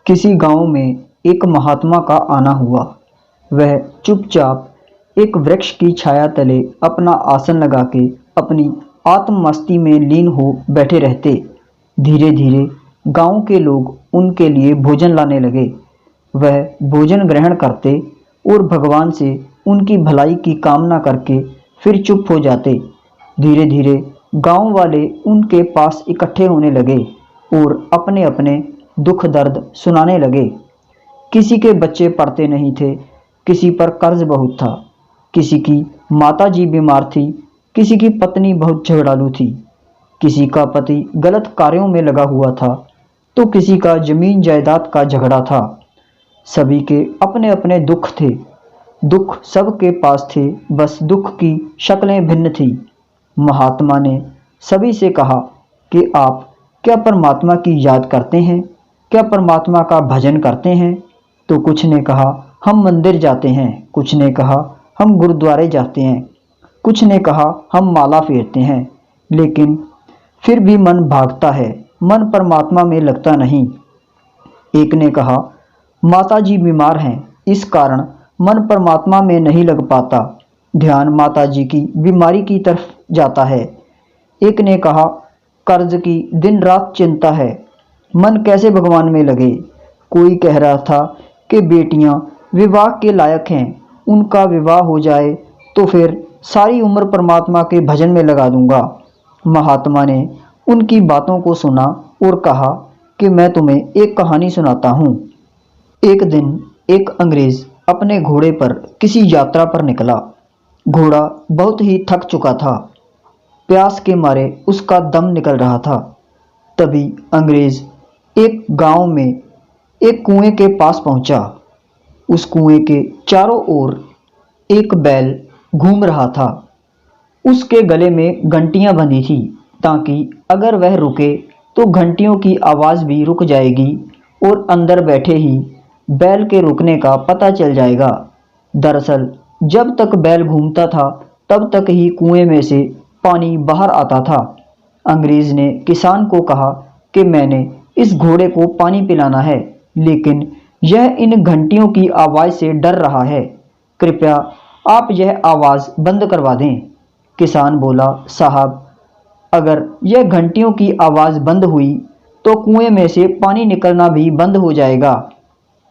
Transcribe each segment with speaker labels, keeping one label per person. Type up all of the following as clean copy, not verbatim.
Speaker 1: किसी गांव में एक महात्मा का आना हुआ। वह चुपचाप एक वृक्ष की छाया तले अपना आसन लगा के अपनी आत्म मस्ती में लीन हो बैठे रहते। धीरे धीरे गांव के लोग उनके लिए भोजन लाने लगे। वह भोजन ग्रहण करते और भगवान से उनकी भलाई की कामना करके फिर चुप हो जाते। धीरे धीरे गांव वाले उनके पास इकट्ठे होने लगे और अपने अपने दुख दर्द सुनाने लगे। किसी के बच्चे पढ़ते नहीं थे, किसी पर कर्ज बहुत था, किसी की माता जी बीमार थी, किसी की पत्नी बहुत झगड़ालू थी, किसी का पति गलत कार्यों में लगा हुआ था, तो किसी का जमीन जायदाद का झगड़ा था। सभी के अपने अपने दुख थे। दुख सबके पास थे, बस दुख की शक्लें भिन्न थी। महात्मा ने सभी से कहा कि आप क्या परमात्मा की याद करते हैं? क्या परमात्मा का भजन करते हैं? तो कुछ ने कहा हम मंदिर जाते हैं, कुछ ने कहा हम गुरुद्वारे जाते हैं, कुछ ने कहा हम माला फेरते हैं, लेकिन फिर भी मन भागता है, मन परमात्मा में लगता नहीं। एक ने कहा माता जी बीमार हैं, इस कारण मन परमात्मा में नहीं लग पाता, ध्यान माता जी की बीमारी की तरफ जाता है। एक ने कहा कर्ज की दिन रात चिंता है, मन कैसे भगवान में लगे। कोई कह रहा था कि बेटियां विवाह के लायक हैं, उनका विवाह हो जाए तो फिर सारी उम्र परमात्मा के भजन में लगा दूंगा। महात्मा ने उनकी बातों को सुना और कहा कि मैं तुम्हें एक कहानी सुनाता हूँ। एक दिन एक अंग्रेज अपने घोड़े पर किसी यात्रा पर निकला। घोड़ा बहुत ही थक चुका था, प्यास के मारे उसका दम निकल रहा था। तभी अंग्रेज एक गांव में एक कुएं के पास पहुंचा। उस कुएं के चारों ओर एक बैल घूम रहा था। उसके गले में घंटियां बंधी थी, ताकि अगर वह रुके तो घंटियों की आवाज़ भी रुक जाएगी और अंदर बैठे ही बैल के रुकने का पता चल जाएगा। दरअसल जब तक बैल घूमता था तब तक ही कुएं में से पानी बाहर आता था। अंग्रेज ने किसान को कहा कि मैंने इस घोड़े को पानी पिलाना है, लेकिन यह इन घंटियों की आवाज़ से डर रहा है, कृपया आप यह आवाज़ बंद करवा दें। किसान बोला साहब, अगर यह घंटियों की आवाज़ बंद हुई तो कुएं में से पानी निकलना भी बंद हो जाएगा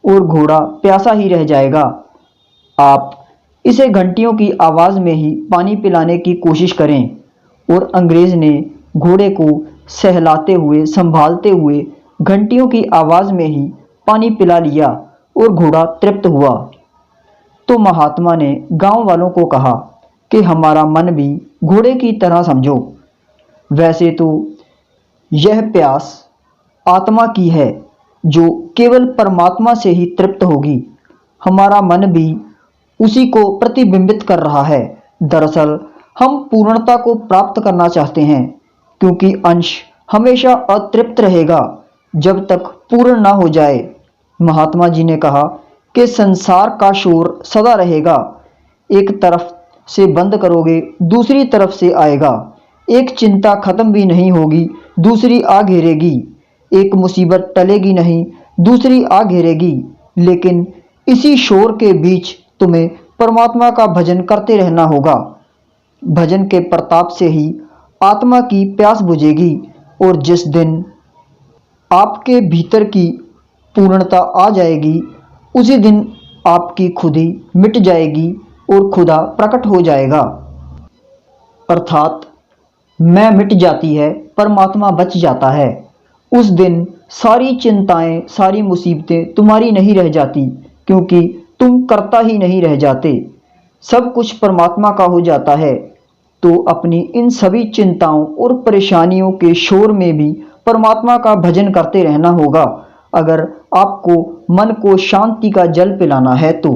Speaker 1: और घोड़ा प्यासा ही रह जाएगा। आप इसे घंटियों की आवाज़ में ही पानी पिलाने की कोशिश करें। और अंग्रेज ने घोड़े को सहलाते हुए संभालते हुए घंटियों की आवाज़ में ही पानी पिला लिया और घोड़ा तृप्त हुआ। तो महात्मा ने गांव वालों को कहा कि हमारा मन भी घोड़े की तरह समझो। वैसे तो यह प्यास आत्मा की है जो केवल परमात्मा से ही तृप्त होगी। हमारा मन भी उसी को प्रतिबिंबित कर रहा है। दरअसल हम पूर्णता को प्राप्त करना चाहते हैं, क्योंकि अंश हमेशा अतृप्त रहेगा जब तक पूर्ण ना हो जाए। महात्मा जी ने कहा कि संसार का शोर सदा रहेगा, एक तरफ से बंद करोगे दूसरी तरफ से आएगा। एक चिंता खत्म भी नहीं होगी, दूसरी आ घेरेगी। एक मुसीबत टलेगी नहीं, दूसरी आ घेरेगी। लेकिन इसी शोर के बीच तुम्हें परमात्मा का भजन करते रहना होगा। भजन के प्रताप से ही आत्मा की प्यास बुझेगी और जिस दिन आपके भीतर की पूर्णता आ जाएगी, उसी दिन आपकी खुदी मिट जाएगी और खुदा प्रकट हो जाएगा। अर्थात मैं मिट जाती है, परमात्मा बच जाता है। उस दिन सारी चिंताएं, सारी मुसीबतें तुम्हारी नहीं रह जाती, क्योंकि तुम करता ही नहीं रह जाते। सब कुछ परमात्मा का हो जाता है। तो अपनी इन सभी चिंताओं और परेशानियों के शोर में भी परमात्मा का भजन करते रहना होगा, अगर आपको मन को शांति का जल पिलाना है तो।